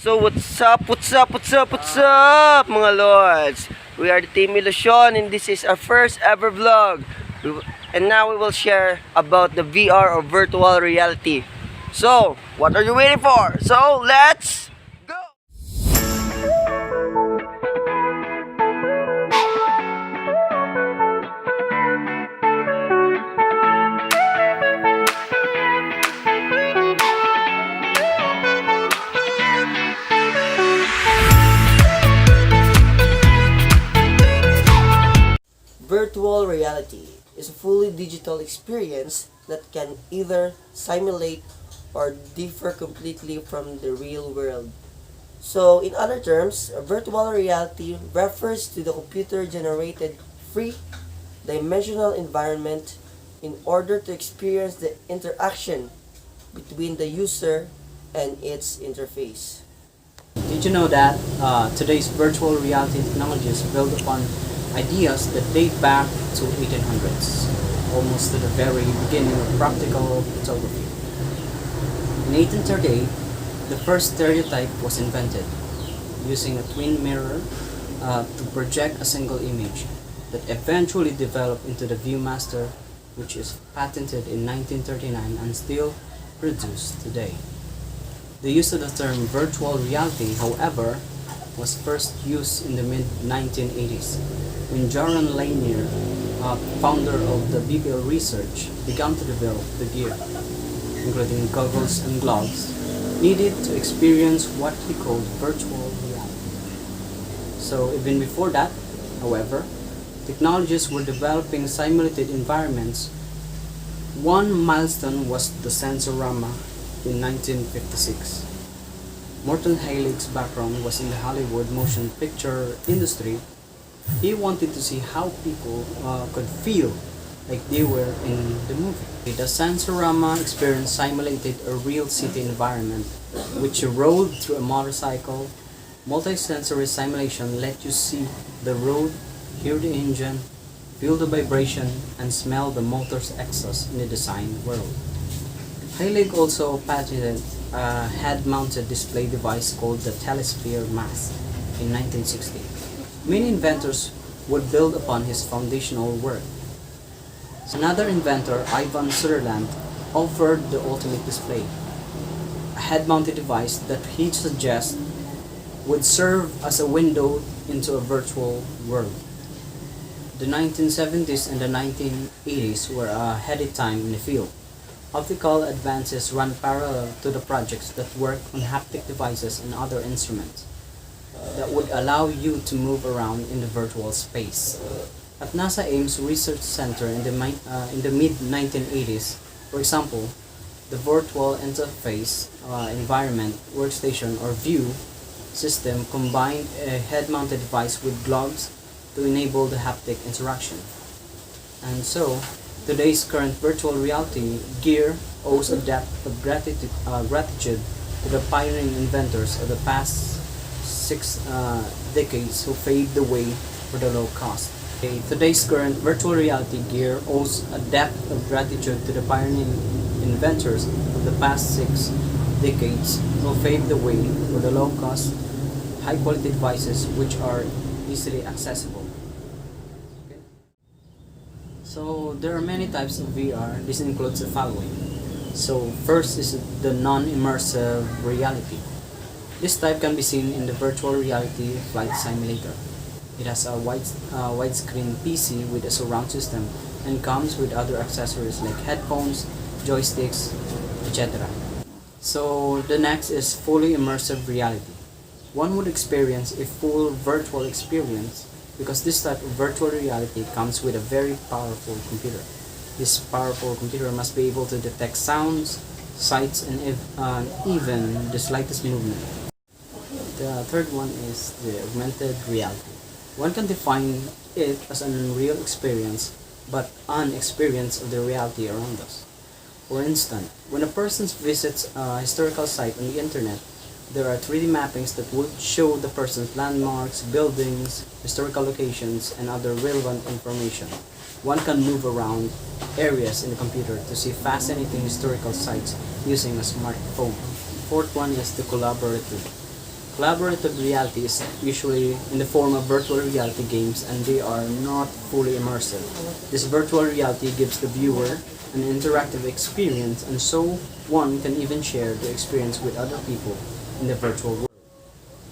So what's up, mga lords? We are the Team Ilusyon and this is our first ever vlog. And now we will share about the VR or virtual reality. So, what are you waiting for? So, let's go! Virtual reality is a fully digital experience that can either simulate or differ completely from the real world. So, in other terms, virtual reality refers to the computer-generated three-dimensional environment in order to experience the interaction between the user and its interface. Did you know that today's virtual reality technologies build upon ideas that date back to 1800s, almost to the very beginning of practical photography? In 1838, the first stereotype was invented, using a twin mirror to project a single image that eventually developed into the Viewmaster, which is patented in 1939 and still produced today. The use of the term virtual reality, however, was first used in the mid-1980s when Jaron Lanier, founder of the BPL Research, began to develop the gear, including goggles and gloves, needed to experience what he called virtual reality. So even before that, however, technologies were developing simulated environments. One milestone was the Sensorama in 1956. Morton Heilig's background was in the Hollywood motion picture industry. He wanted to see how people could feel like they were in the movie. The Sensorama experience simulated a real city environment, which you rode through a motorcycle. Multi-sensory simulation let you see the road, hear the engine, feel the vibration, and smell the motor's exhaust in the design world. Heilig also patented a head-mounted display device called the Telesphere Mask in 1960. Many inventors would build upon his foundational work. Another inventor, Ivan Sutherland, offered the ultimate display, a head-mounted device that he suggests would serve as a window into a virtual world. The 1970s and the 1980s were a heady time in the field. Optical advances ran parallel to the projects that work on haptic devices and other instruments that would allow you to move around in the virtual space. At NASA Ames Research Center in the mid-1980s, for example, the Virtual Interface Environment Workstation or VIEW system combined a head-mounted device with gloves to enable the haptic interaction. And so, today's current virtual reality gear owes a debt of gratitude to the pioneering inventors of the past 6 decades who paved the way for the low cost. Today's current virtual reality gear owes a debt of gratitude to the pioneering inventors of the past 6 decades who paved the way for the low cost, high quality devices which are easily accessible. So there are many types of VR. This includes the following. So first is the non-immersive reality. This type can be seen in the virtual reality flight simulator. It has a widescreen PC with a surround system and comes with other accessories like headphones, joysticks, etc. So the next is fully immersive reality. One would experience a full virtual experience because this type of virtual reality comes with a very powerful computer. This powerful computer must be able to detect sounds, sights, and even the slightest movement. The third one is the augmented reality. One can define it as an unreal experience, but an experience of the reality around us. For instance, when a person visits a historical site on the internet, there are 3D mappings that would show the person's landmarks, buildings, historical locations, and other relevant information. One can move around areas in the computer to see fascinating historical sites using a smartphone. Fourth one is the collaborative. Collaborative reality is usually in the form of virtual reality games and they are not fully immersive. This virtual reality gives the viewer an interactive experience and so one can even share the experience with other people in the virtual world.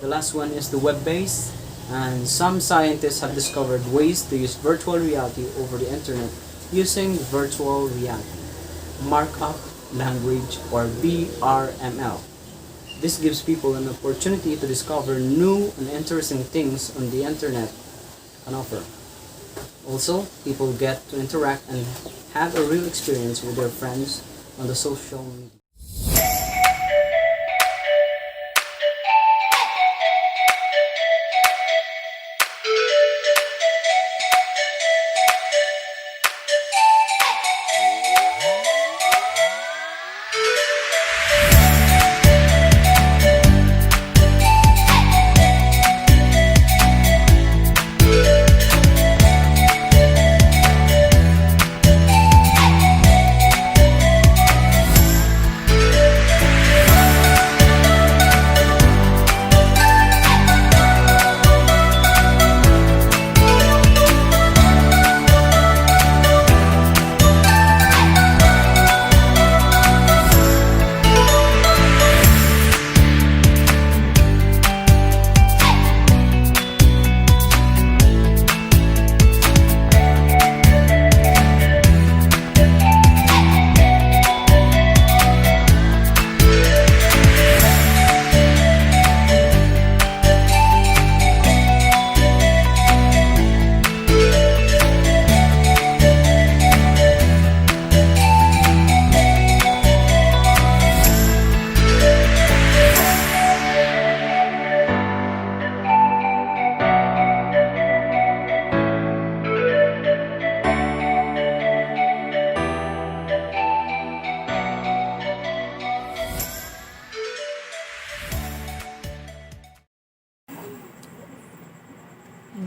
The last one is the web-based, and some scientists have discovered ways to use virtual reality over the internet using virtual reality, markup language, or VRML. This gives people an opportunity to discover new and interesting things on the internet can offer. Also, people get to interact and have a real experience with their friends on the social media.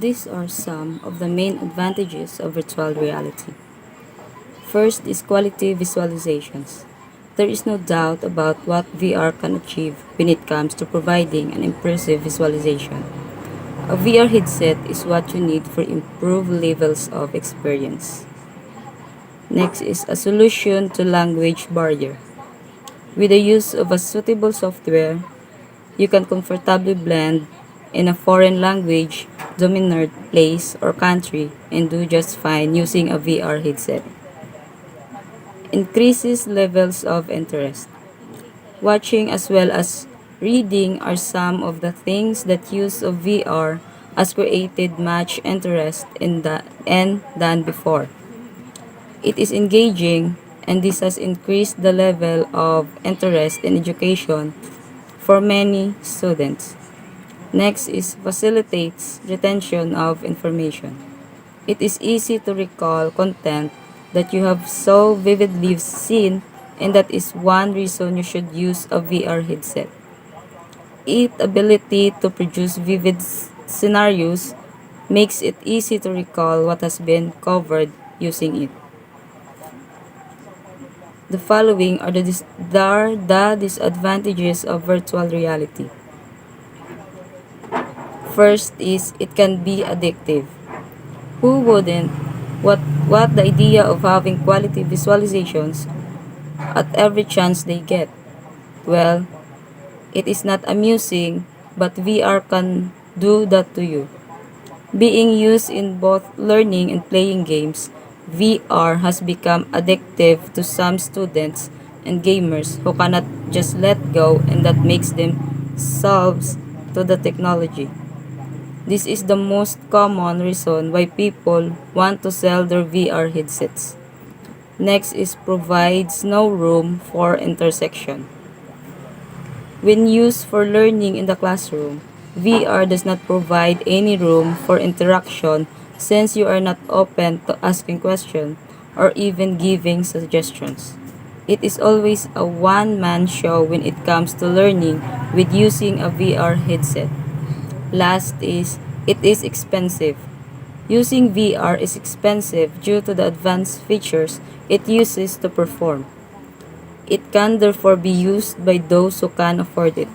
These are some of the main advantages of virtual reality. First is quality visualizations. There is no doubt about what VR can achieve when it comes to providing an impressive visualization. A VR headset is what you need for improved levels of experience. Next is a solution to language barrier. With the use of a suitable software, you can comfortably blend in a foreign language, dominant place, or country and do just fine using a VR headset. Increases levels of interest. Watching as well as reading are some of the things that use of VR has created much interest in the and than before. It is engaging and this has increased the level of interest in education for many students. Next is facilitates retention of information. It is easy to recall content that you have so vividly seen and that is one reason you should use a VR headset. Its ability to produce vivid scenarios makes it easy to recall what has been covered using it. The following are the disadvantages of virtual reality. First is it can be addictive. Who wouldn't? What the idea of having quality visualizations at every chance they get? Well, it is not amusing, but VR can do that to you. Being used in both learning and playing games, VR has become addictive to some students and gamers who cannot just let go and that makes them slaves to the technology. This is the most common reason why people want to sell their VR headsets. Next is provides no room for intersection. When used for learning in the classroom, VR does not provide any room for interaction since you are not open to asking questions or even giving suggestions. It is always a one-man show when it comes to learning with using a VR headset. Last is it is expensive. Using VR is expensive due to the advanced features it uses to perform. It can therefore be used by those who can afford it.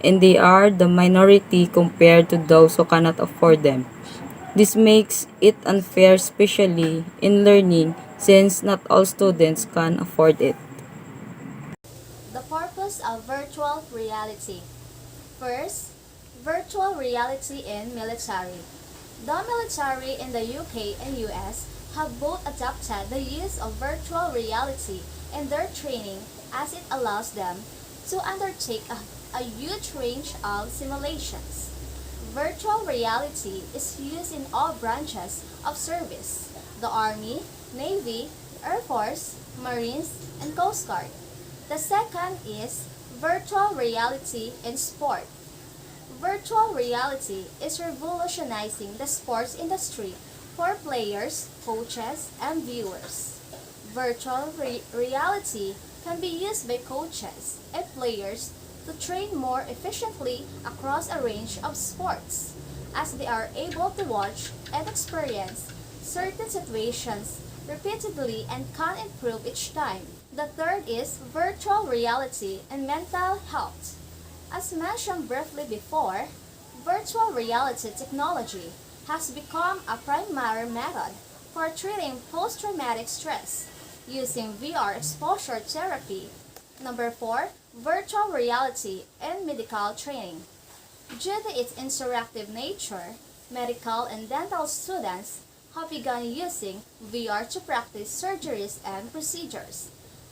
and they are the minority compared to those who cannot afford them. This makes it unfair, especially in learning, since not all students can afford it. The purpose of virtual reality. First, virtual reality in military. The military in the UK and US have both adopted the use of virtual reality in their training as it allows them to undertake a huge range of simulations. Virtual reality is used in all branches of service: the Army, Navy, Air Force, Marines, and Coast Guard. The second is virtual reality in sport. Virtual reality is revolutionizing the sports industry for players, coaches, and viewers. Virtual reality can be used by coaches and players to train more efficiently across a range of sports, as they are able to watch and experience certain situations repeatedly and can improve each time. The third is virtual reality and mental health. As mentioned briefly before, virtual reality technology has become a primary method for treating post-traumatic stress using VR exposure therapy. Number 4, virtual reality and medical training. Due to its interactive nature, medical and dental students have begun using VR to practice surgeries and procedures,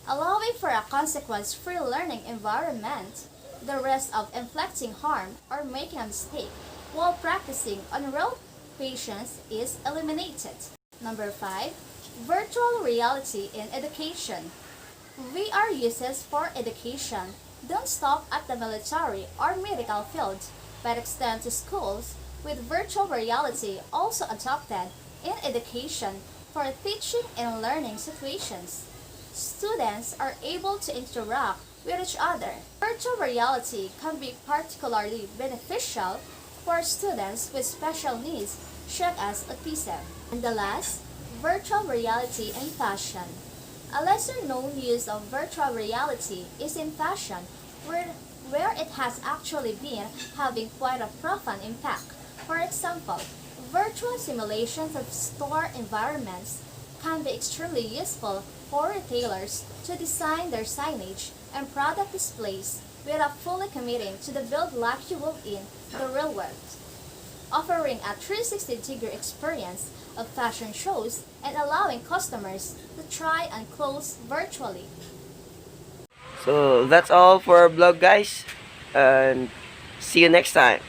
allowing for a consequence-free learning environment. The risk of inflicting harm or making a mistake while practicing on real patients is eliminated. Number 5, virtual reality in education. VR uses for education don't stop at the military or medical field, but extend to schools, with virtual reality also adopted in education for teaching and learning situations. Students are able to interact with each other. Virtual reality can be particularly beneficial for students with special needs, such as autism. And the last, virtual reality in fashion. A lesser known use of virtual reality is in fashion, where it has actually been having quite a profound impact. For example, virtual simulations of store environments can be extremely useful for retailers to design their signage and product displays without fully committing to the build life you will in the real world, offering a 360-degree experience of fashion shows and allowing customers to try on clothes virtually. So that's all for our blog, guys, and see you next time.